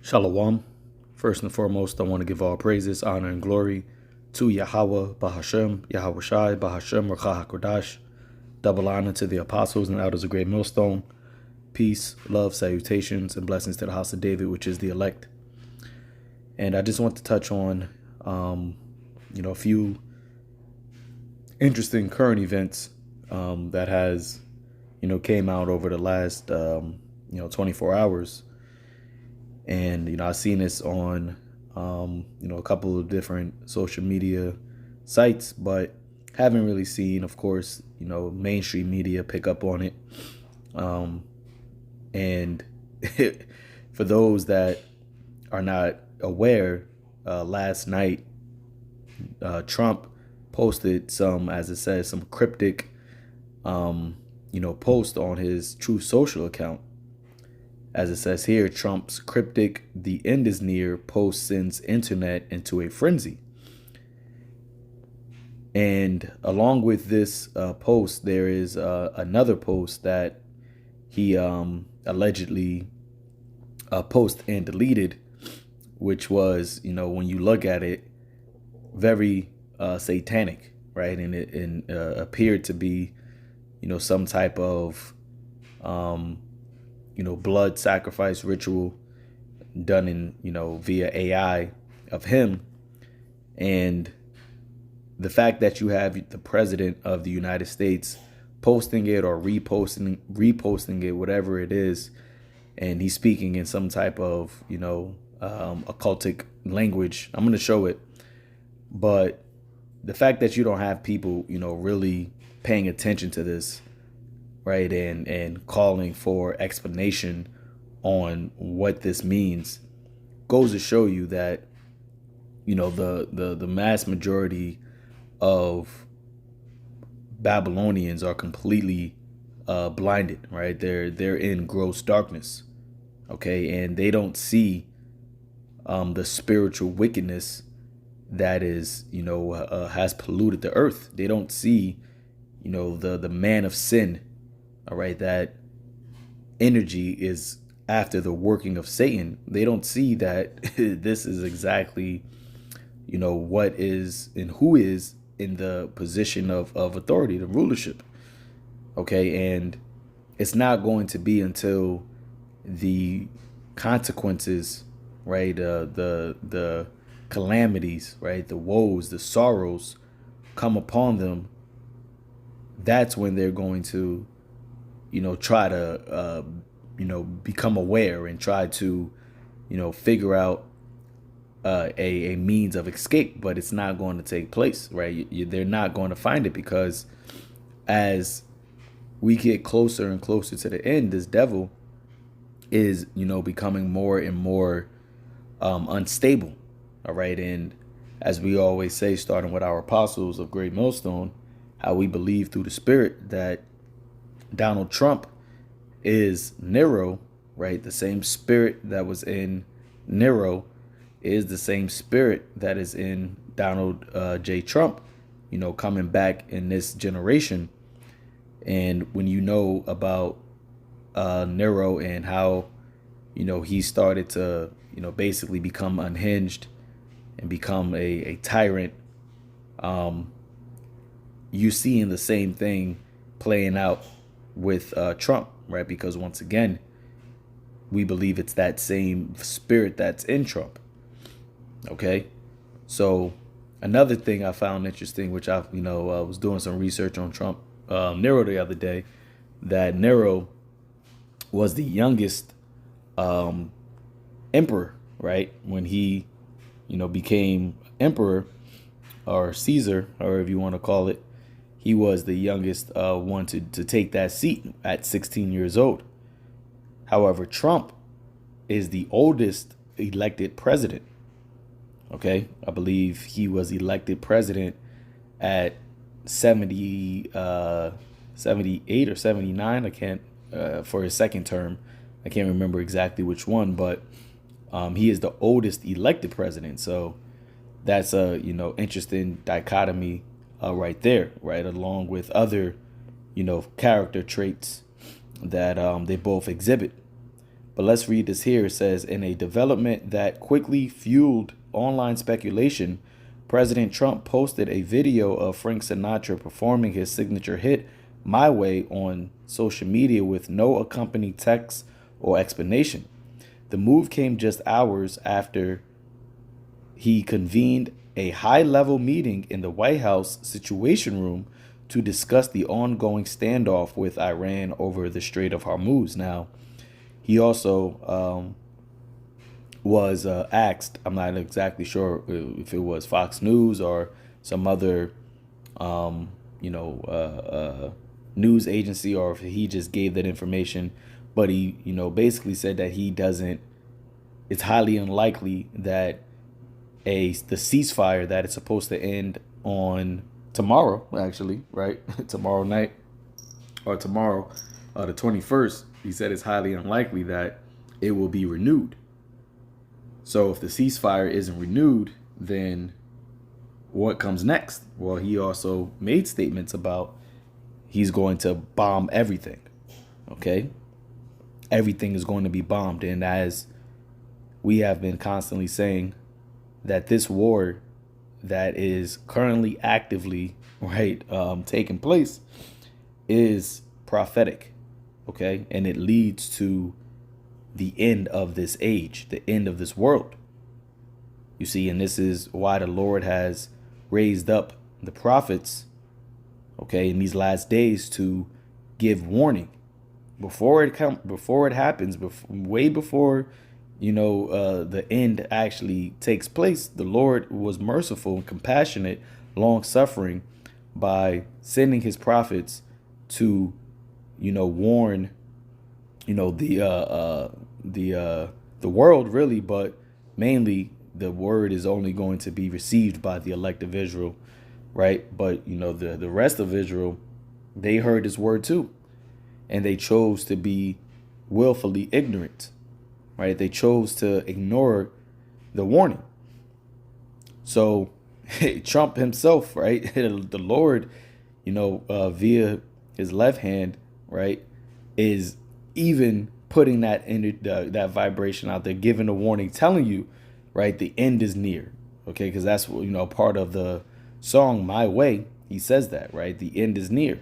Shalom. First and foremost, I want to give all praises, honor, and glory to Yahweh, Bahashem, Yahweh Shai, Bahashem, Rakha HaKodash. Double honor to the apostles and elders of Great Millstone. Peace, love, salutations, and blessings to the house of David, which is the elect. And I just want to touch on, a few interesting current events that has, came out over the last, 24 hours. And, I've seen this on, a couple of different social media sites, but haven't really seen, of course, mainstream media pick up on it. And for those that are not aware, last night, Trump posted some, as it says, some cryptic, post on his Truth Social account. As it says here, Trump's cryptic "The End is Near" post sends internet into a frenzy. And along with this post, there is another post that he allegedly posted and deleted, which was, when you look at it, very satanic, right? And it appeared to be, some type of blood sacrifice ritual done in, via AI of him. And the fact that you have the president of the United States posting it or reposting it, whatever it is, and he's speaking in some type of, occultic language. I'm going to show it. But the fact that you don't have people, really paying attention to this, right, and calling for explanation on what this means goes to show you that, the mass majority of Babylonians are completely blinded, right? They're in gross darkness, okay, and they don't see the spiritual wickedness that is, has polluted the earth. They don't see, the man of sin. All right, that energy is after the working of Satan. They don't see that this is exactly, what is and who is in the position of authority, the rulership. Okay, and it's not going to be until the consequences, right, the calamities, right, the woes, the sorrows come upon them. That's when they're going to, try to, become aware and try to, figure out a means of escape. But it's not going to take place, right? They're not going to find it, because as we get closer and closer to the end, this devil is, becoming more and more unstable. All right. And as we always say, starting with our apostles of Great Millstone, how we believe through the Spirit that Donald Trump is Nero, right? The same spirit that was in Nero is the same spirit that is in Donald J. Trump, coming back in this generation. And when you know about Nero and how, he started to, basically become unhinged and become a tyrant, you seeing the same thing playing out with Trump, right? Because once again, we believe it's that same spirit that's in Trump. Okay, so another thing I found interesting, which I was doing some research on Trump, Nero, the other day, that Nero was the youngest emperor, right? When he, became emperor, or Caesar, however you want to call it, he was the youngest one to take that seat at 16 years old. However, Trump is the oldest elected president. Okay, I believe he was elected president at 78 or 79. I can't, for his second term. I can't remember exactly which one, but he is the oldest elected president. So that's a, interesting dichotomy right there, right? Along with other, character traits that they both exhibit. But let's read this here. It says, in a development that quickly fueled online speculation, President Trump posted a video of Frank Sinatra performing his signature hit, My Way, on social media with no accompanying text or explanation. The move came just hours after he convened a high-level meeting in the White House Situation Room to discuss the ongoing standoff with Iran over the Strait of Hormuz. Now, he also was asked, I'm not exactly sure if it was Fox News or some other, news agency, or if he just gave that information, but he, basically said that it's highly unlikely that the ceasefire that is supposed to end on tomorrow, actually, right? Tomorrow night or tomorrow, the 21st, he said it's highly unlikely that it will be renewed. So if the ceasefire isn't renewed, then what comes next? Well, he also made statements about he's going to bomb everything. Okay? Everything is going to be bombed. And as we have been constantly saying, that this war that is currently actively taking place is prophetic, okay, and it leads to the end of this age, the end of this world. You see, and this is why the Lord has raised up the prophets, okay, in these last days to give warning before it happens, way before the end actually takes place. The Lord was merciful and compassionate, long suffering, by sending his prophets to, warn, the world, really, but mainly the word is only going to be received by the elect of Israel, right? But the rest of Israel, they heard his word too, and they chose to be willfully ignorant. Right? They chose to ignore the warning. So Trump himself, right? The Lord, via his left hand, right, is even putting that that vibration out there, giving a warning, telling you, right, the end is near. Okay, because that's part of the song My Way. He says that, right? The end is near.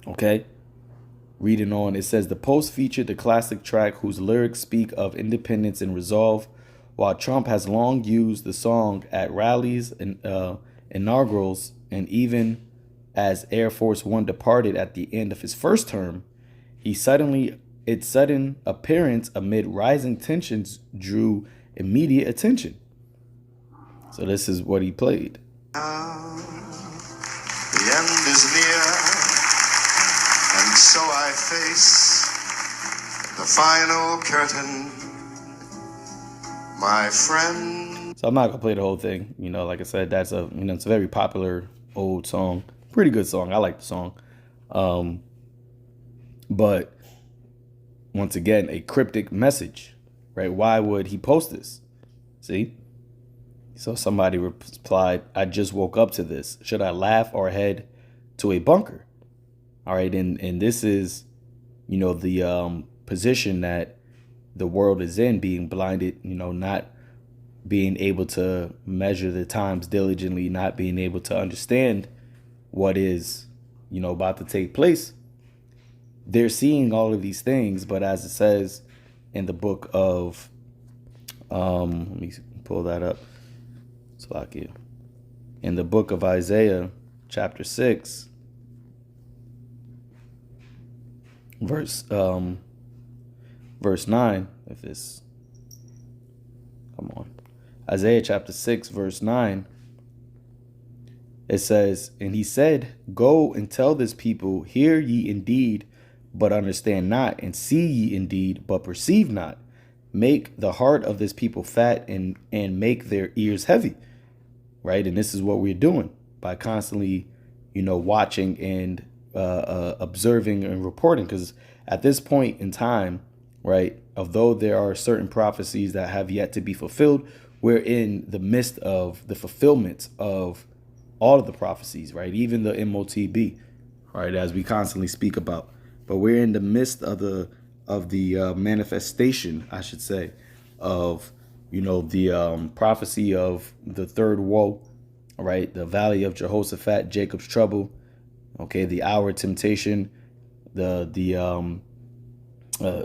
Okay. Reading on, it says the post featured the classic track whose lyrics speak of independence and resolve. While Trump has long used the song at rallies and inaugurals, and even as Air Force One departed at the end of his first term, its sudden appearance amid rising tensions drew immediate attention. So this is what he played. The end is near. And so I face the final curtain, my friend. So I'm not gonna play the whole thing. Like I said, that's it's a very popular old song. Pretty good song. I like the song. But once again, a cryptic message, right? Why would he post this? See? So somebody replied, I just woke up to this. Should I laugh or head to a bunker? All right, and this is, the position that the world is in, being blinded, not being able to measure the times diligently, not being able to understand what is, about to take place. They're seeing all of these things, but as it says in the book of, let me pull that up. In the book of Isaiah, chapter 6, verse 9, Isaiah chapter 6, verse 9, it says, and he said, go and tell this people, hear ye indeed, but understand not, and see ye indeed, but perceive not. Make the heart of this people fat and make their ears heavy. Right. And this is what we're doing by constantly, watching and observing and reporting, because at this point in time, right, although there are certain prophecies that have yet to be fulfilled, we're in the midst of the fulfillment of all of the prophecies, right? Even the MOTB, right, as we constantly speak about. But we're in the midst of the manifestation, I should say, of the prophecy of the third woe, right? The valley of Jehoshaphat, Jacob's trouble, okay, the hour of temptation, the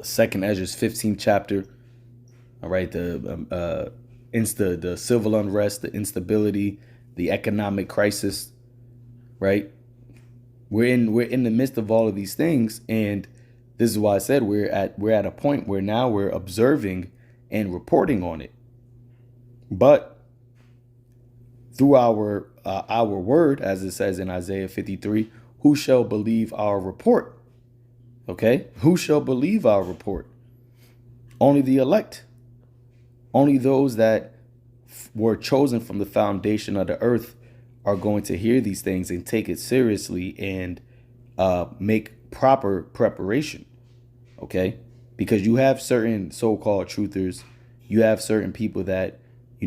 second Ezra's 15th chapter, all right, the civil unrest, the instability, the economic crisis, right? We're in the midst of all of these things, and this is why I said we're at a point where now we're observing and reporting on it. But through our word, as it says in Isaiah 53, who shall believe our report? Okay, who shall believe our report? Only the elect, only those that were chosen from the foundation of the earth are going to hear these things and take it seriously and make proper preparation. Okay, because you have certain so-called truthers, you have certain people that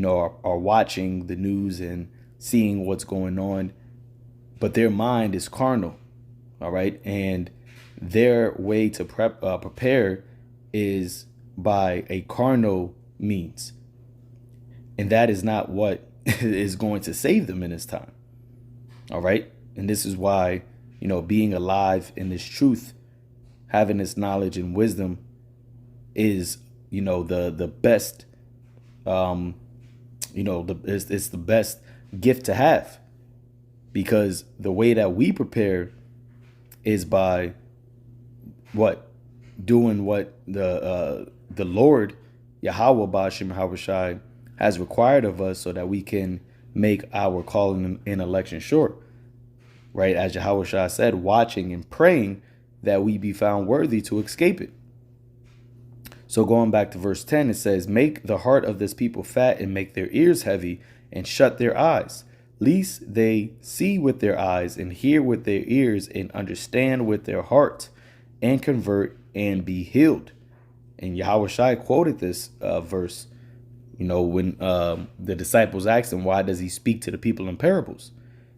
are watching the news and seeing what's going on, but their mind is carnal. All right, and their way to prepare is by a carnal means, and that is not what is going to save them in this time. All right, and this is why being alive in this truth, having this knowledge and wisdom is the best it's the best gift to have, because the way that we prepare is by doing what the Lord Yahweh Bashim Habashai has required of us, so that we can make our calling and election sure, right? As Yahweh Shai said, watching and praying that we be found worthy to escape it. So going back to verse 10, it says, make the heart of this people fat and make their ears heavy and shut their eyes, lest they see with their eyes and hear with their ears and understand with their heart and convert and be healed. And Yahweh Shai quoted this verse, when the disciples asked him, why does he speak to the people in parables?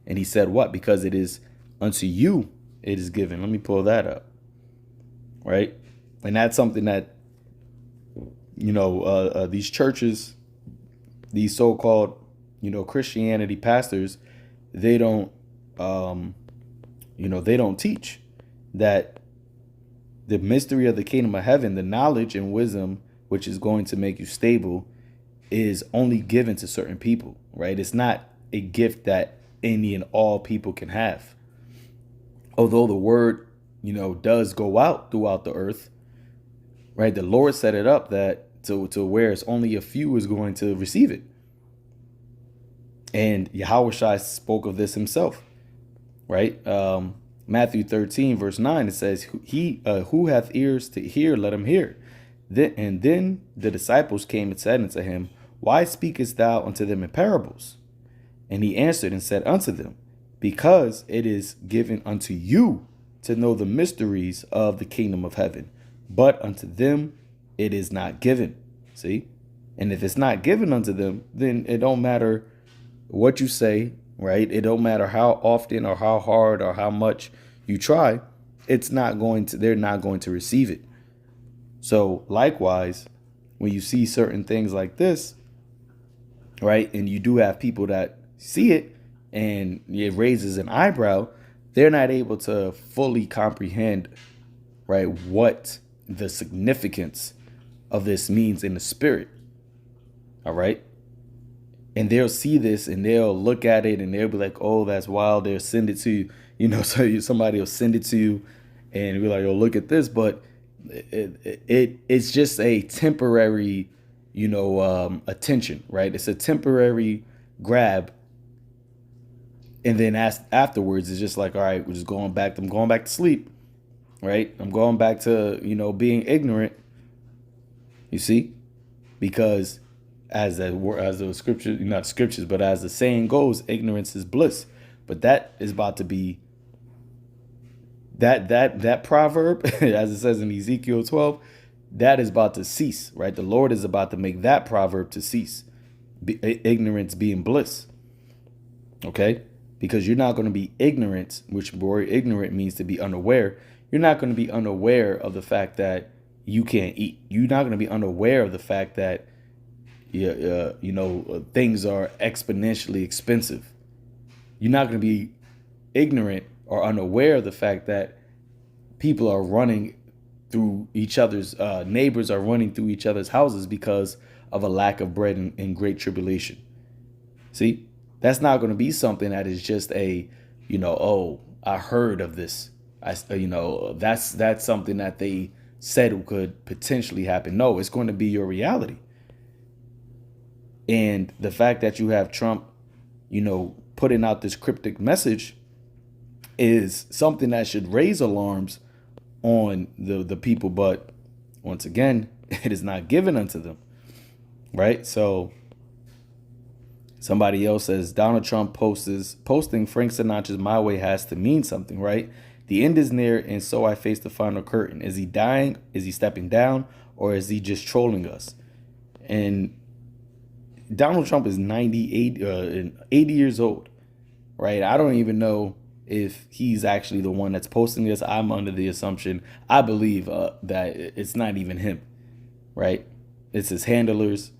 And he said, what? Because it is unto you it is given. Let me pull that up. Right? And that's something that, these churches, these so-called, Christianity pastors, they don't, they don't teach that the mystery of the kingdom of heaven, the knowledge and wisdom, which is going to make you stable, is only given to certain people, right? It's not a gift that any and all people can have. Although the word, does go out throughout the earth, right? The Lord set it up that to where it's only a few is going to receive it. And Yahweh Shai spoke of this himself, right? Matthew 13, verse 9, it says, he who hath ears to hear, let him hear. And then the disciples came and said unto him, why speakest thou unto them in parables? And he answered and said unto them, because it is given unto you to know the mysteries of the kingdom of heaven, but unto them it is not given. See? And if it's not given unto them, then it don't matter what you say, right? It don't matter how often or how hard or how much you try, they're not going to receive it. So likewise, when you see certain things like this, right, and you do have people that see it and it raises an eyebrow, they're not able to fully comprehend, right, what the significance of this means in the spirit. All right. And they'll see this and they'll look at it and they'll be like, oh, that's wild. They'll send it to you, so somebody will send it to you and be like, oh, look at this. But it's just a temporary, attention, right? It's a temporary grab. And then afterwards, it's just like, all right, we're just going back. I'm going back to sleep, right? I'm going back to, being ignorant. You see, because as the scripture, not scriptures, but as the saying goes, ignorance is bliss. But that is about to be that proverb, as it says in Ezekiel 12, that is about to cease, right? The Lord is about to make that proverb to cease. Ignorance being bliss. Okay? Because you're not going to be ignorant, which word ignorant means to be unaware. You're not going to be unaware of the fact that you can't eat. You're not going to be unaware of the fact that things are exponentially expensive. You're not going to be ignorant or unaware of the fact that people are running through each other's neighbors are running through each other's houses because of a lack of bread in great tribulation. See, that's not going to be something that is just oh, I heard of this. That's something that they said could potentially happen. No, it's going to be your reality. And the fact that you have Trump, putting out this cryptic message is something that should raise alarms on the people. But once again, it is not given unto them. Right. So somebody else says Donald Trump posting Frank Sinatra's My Way has to mean something. Right. The end is near. And so I face the final curtain. Is he dying? Is he stepping down? Or is he just trolling us? And Donald Trump is 80 years old, right? I don't even know if he's actually the one that's posting this. I'm under the assumption, I believe that it's not even him, right? It's his handlers,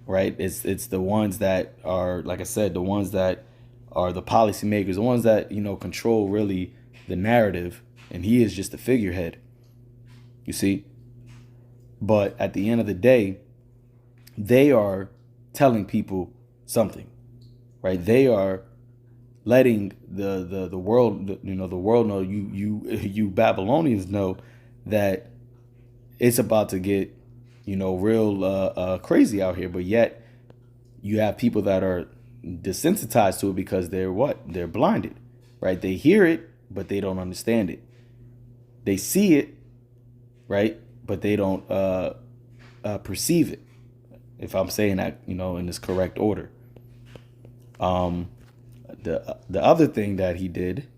right? It's the ones that are, like I said, the ones that are the policymakers, the ones that, control really the narrative. And he is just a figurehead, you see? But at the end of the day, they are telling people something, right? They are letting the world, the world know, you Babylonians know that it's about to get, real crazy out here. But yet you have people that are desensitized to it because they're blinded, right? They hear it, but they don't understand it. They see it, right? But they don't perceive it. If I'm saying that, in this correct order. The other thing that he did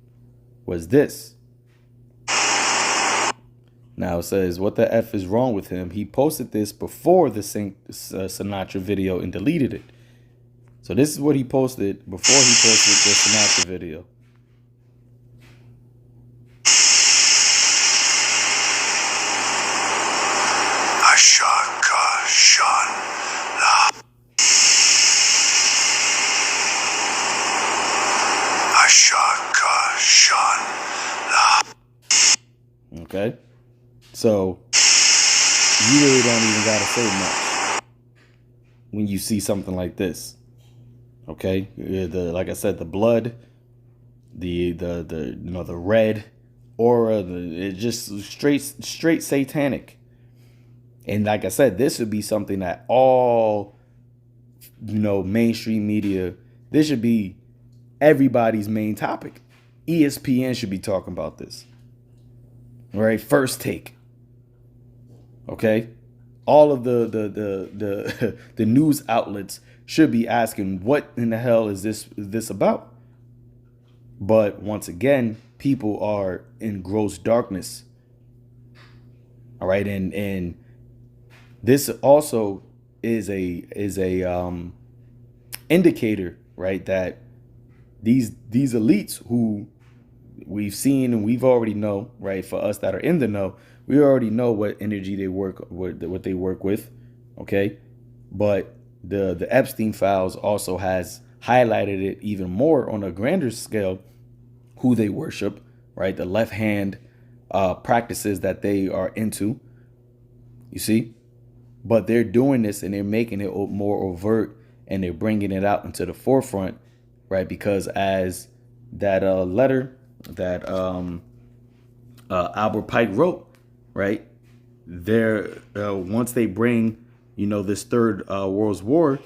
was this. Now it says, what the F is wrong with him? He posted this before the Sinatra video and deleted it. So this is what he posted before he posted the Sinatra video. Okay, so you really don't even gotta say much when you see something like this. Okay, like I said, the blood, the red aura, it's just straight satanic. And like I said, this would be something that all mainstream media, this should be everybody's main topic. ESPN should be talking about this. All right, First Take. Okay, all of the news outlets should be asking, what in the hell is this about? But once again, people are in gross darkness. All right, and this also is a indicator, right, that these elites who we've seen and we've already know, right, for us that are in the know, we already know what energy they work with, what they work with, okay? But the Epstein files also has highlighted it even more on a grander scale, who they worship, right? The left hand practices that they are into, you see? But they're doing this and they're making it more overt and they're bringing it out into the forefront, right? Because as that letter that Albert Pike wrote, right? There, once they bring, this third World War,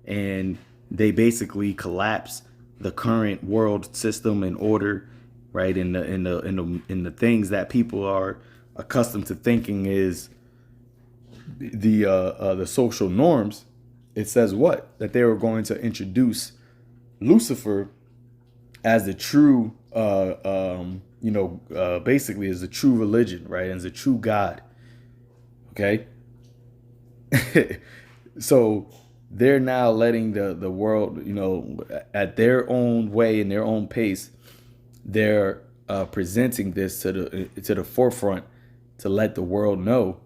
and they basically collapse the current world system and order, right? In the things that people are accustomed to thinking is the social norms. It says what? That they were going to introduce Lucifer as the true, basically as the true religion, right? As a true God. Okay. So they're now letting the world, at their own way, in their own pace, they're presenting this to the forefront to let the world know,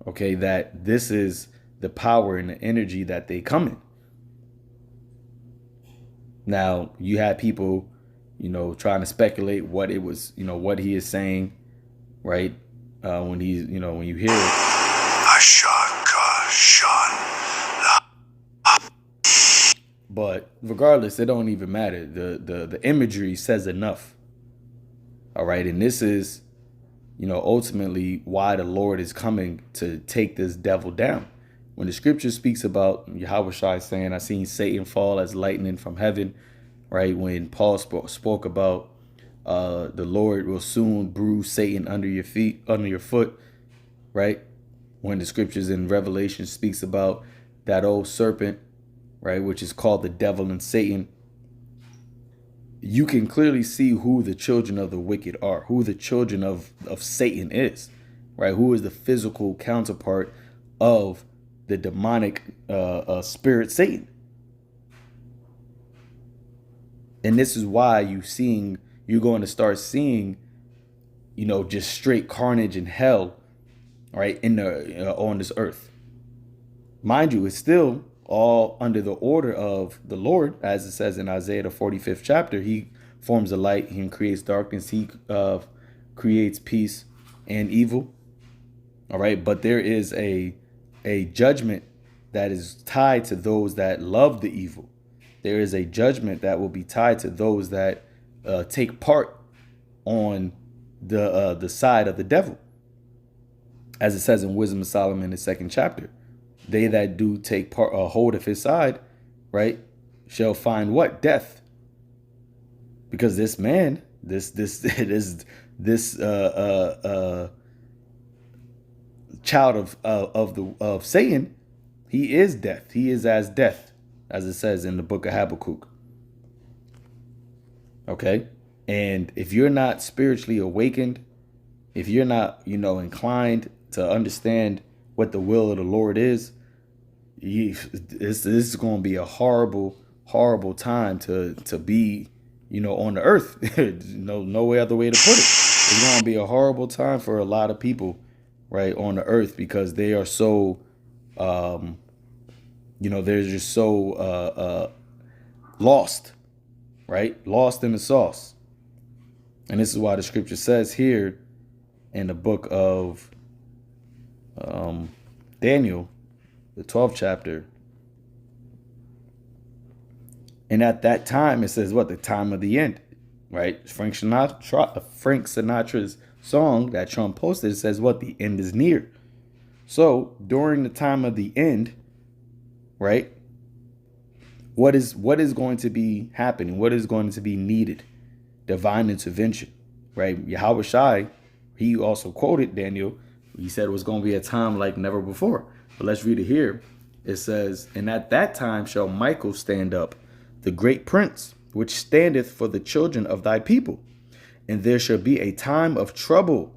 Okay, that this is the power and the energy that they come in. Now, you had people, trying to speculate what it was, what he is saying, right? When he's, when you hear it. But regardless, it don't even matter. The imagery says enough. All right. And this is, ultimately why the Lord is coming to take this devil down. When the scripture speaks about Yahweh Shai saying, I seen Satan fall as lightning from heaven, right? When Paul spoke about the Lord will soon bruise Satan under your feet, under your foot, right? When the scriptures in Revelation speaks about that old serpent, right, which is called the devil and Satan, you can clearly see who the children of the wicked are, who the children of Satan is, right? Who is the physical counterpart of the demonic spirit Satan. And this is why you're going to start seeing, just straight carnage and hell, right, on this earth. Mind you, it's still all under the order of the Lord, as it says in Isaiah the 45th chapter. He forms a light, he creates darkness, he creates peace and evil. All right, but there is a judgment that is tied to those that love the evil. There is a judgment that will be tied to those that take part on the side of the devil, as it says in Wisdom of Solomon, the 2nd chapter. They that do take hold of his side, right, shall find what? Death. Because this man, this child of Satan, he is death. He is as death, as it says in the book of Habakkuk. Okay, and if you're not spiritually awakened, if you're not, inclined to understand what the will of the Lord is, this is going to be a horrible, horrible time to be, on the earth. No other way to put it. It's going to be a horrible time for a lot of people, right, on the earth, because they are so, they're just so lost, right? Lost in the sauce. And this is why the scripture says here in the book of Daniel, the 12th chapter. And at that time, it says what? The time of the end, right? Frank Sinatra's song that Trump posted, it says what? The end is near. So during the time of the end, right? What is going to be happening? What is going to be needed? Divine intervention, right? Yahweh Shai, he also quoted Daniel. He said it was going to be a time like never before. But let's read it here. It says, and at that time shall Michael stand up, the great prince, which standeth for the children of thy people. And there shall be a time of trouble,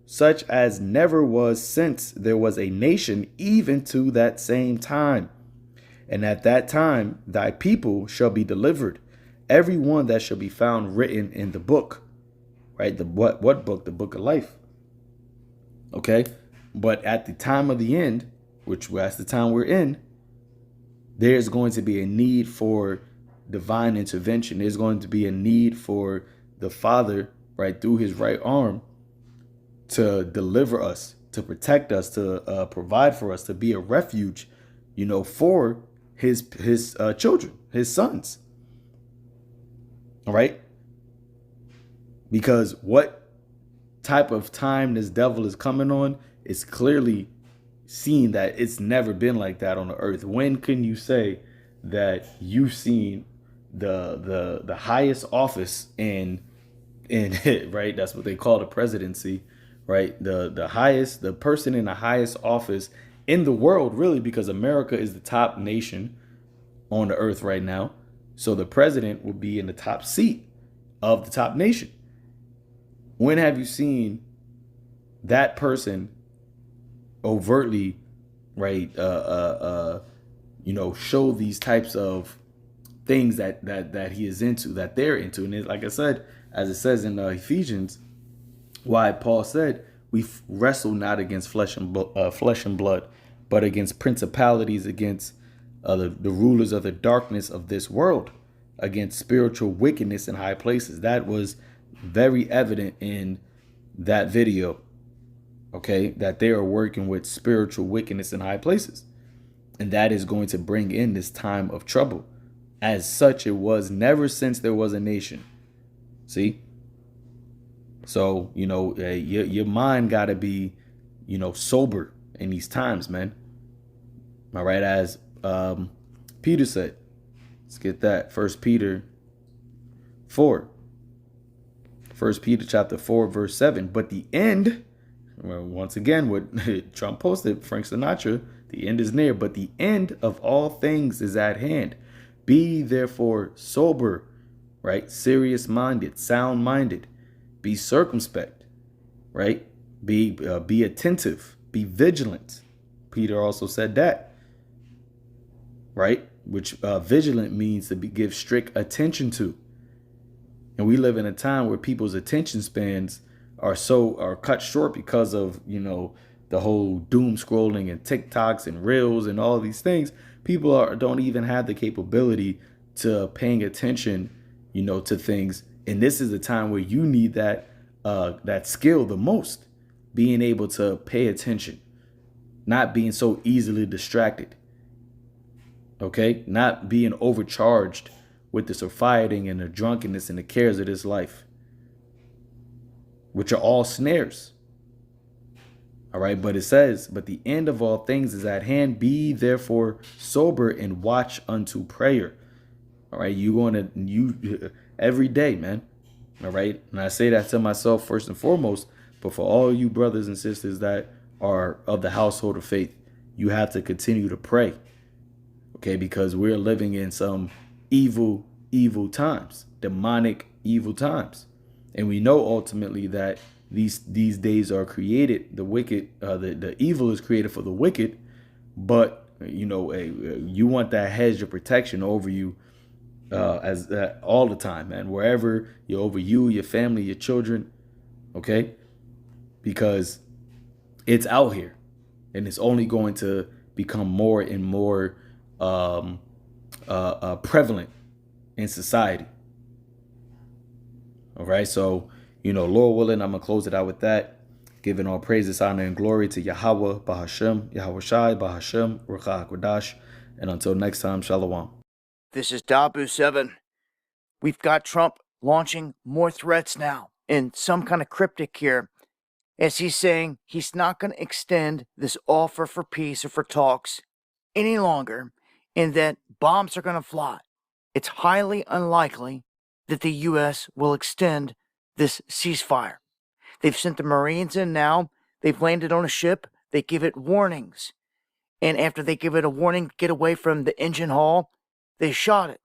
such as never was since there was a nation, even to that same time. And at that time thy people shall be delivered, every one that shall be found written in the book. Right? What book? The book of life. Okay? But at the time of the end, which that's the time we're in, there's going to be a need for divine intervention. There's going to be a need for the Father, right, through his right arm, to deliver us, to protect us, to provide for us, to be a refuge, for his children, his sons. All right? Because what type of time this devil is coming on, it's clearly seen that it's never been like that on the earth. When can you say that you've seen the highest office in right? That's what they call the presidency, right? The person in the highest office in the world, really, because America is the top nation on the earth right now. So the president will be in the top seat of the top nation. When have you seen that person overtly, right, show these types of things that he is into, that they're into? And like I said, as it says in Ephesians, why Paul said, We wrestle not against flesh and blood, but against principalities, against the rulers of the darkness of this world, against spiritual wickedness in high places. That was very evident in that video. Okay, that they are working with spiritual wickedness in high places, and that is going to bring in this time of trouble. As such, it was never since there was a nation. See? So, your mind got to be, sober in these times, man. All right. As Peter said, let's get that. First Peter 4. First Peter chapter 4, verse 7. But the end, well, once again, what Trump posted, Frank Sinatra, the end is near, but the end of all things is at hand. Be therefore sober, right? Serious minded, sound minded. Be circumspect, right? Be attentive, be vigilant. Peter also said that, right? Which vigilant means to give strict attention to. And we live in a time where people's attention spans are cut short because of, the whole doom scrolling and TikToks and reels and all these things. People don't even have the capability to paying attention, to things. And this is a time where you need that skill the most, being able to pay attention, not being so easily distracted. Okay, not being overcharged with the surfeiting and the drunkenness and the cares of this life, which are all snares. All right, but it says, but the end of all things is at hand. Be therefore sober and watch unto prayer. All right, you every day, man. All right, and I say that to myself first and foremost, but for all you brothers and sisters that are of the household of faith, you have to continue to pray. Okay, because we're living in some evil times, demonic evil times. And we know ultimately that these days are created, the wicked, the evil is created for the wicked, but you want that hedge of protection over you as all the time, man, wherever you're, over you, your family, your children, okay? Because it's out here and it's only going to become more and more prevalent in society. All right, so Lord willing, I'm gonna close it out with that, giving all praises, honor, and glory to Yahweh, Bahashem, Yahweh Shai, Bahashem, Ruach HaKodash, and until next time, Shalom. This is Dabu 7. We've got Trump launching more threats now in some kind of cryptic here, as he's saying he's not going to extend this offer for peace or for talks any longer, and that bombs are going to fly. It's highly unlikely that the U.S. will extend this ceasefire. They've sent the Marines in now. They've landed on a ship. They give it warnings. And after they give it a warning to get away from the engine hall, they shot it.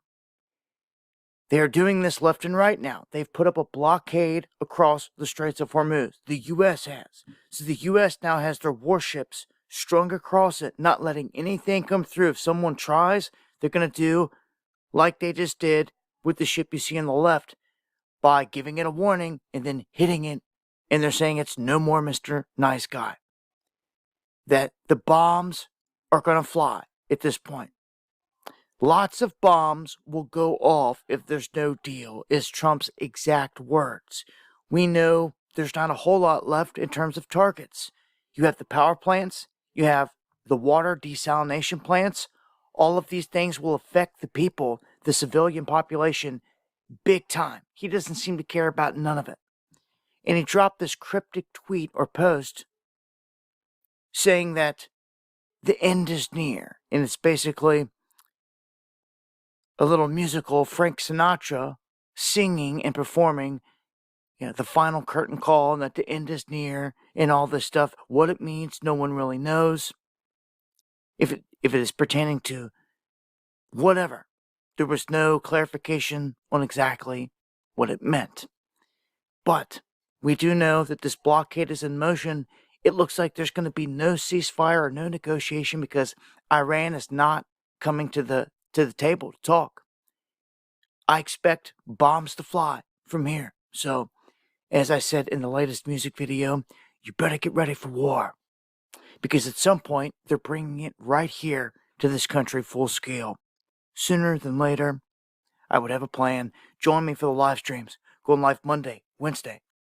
They are doing this left and right now. They've put up a blockade across the Straits of Hormuz. The U.S. has. So the U.S. now has their warships strung across it, not letting anything come through. If someone tries, they're going to do like they just did with the ship you see on the left, by giving it a warning and then hitting it. And they're saying it's no more Mr. Nice Guy. That the bombs are going to fly at this point. Lots of bombs will go off if there's no deal, is Trump's exact words. We know there's not a whole lot left in terms of targets. You have the power plants, you have the water desalination plants. All of these things will affect the people, the civilian population, big time. He doesn't seem to care about none of it. And he dropped this cryptic tweet or post saying that the end is near. And it's basically a little musical Frank Sinatra singing and performing, the final curtain call, and that the end is near and all this stuff. What it means, no one really knows. If it is pertaining to whatever. There was no clarification on exactly what it meant. But we do know that this blockade is in motion. It looks like there's going to be no ceasefire or no negotiation because Iran is not coming to the table to talk. I expect bombs to fly from here. So, as I said in the latest music video, you better get ready for war. Because at some point, they're bringing it right here to this country full scale. Sooner than later, I would have a plan. Join me for the live streams. Going live Monday, Wednesday,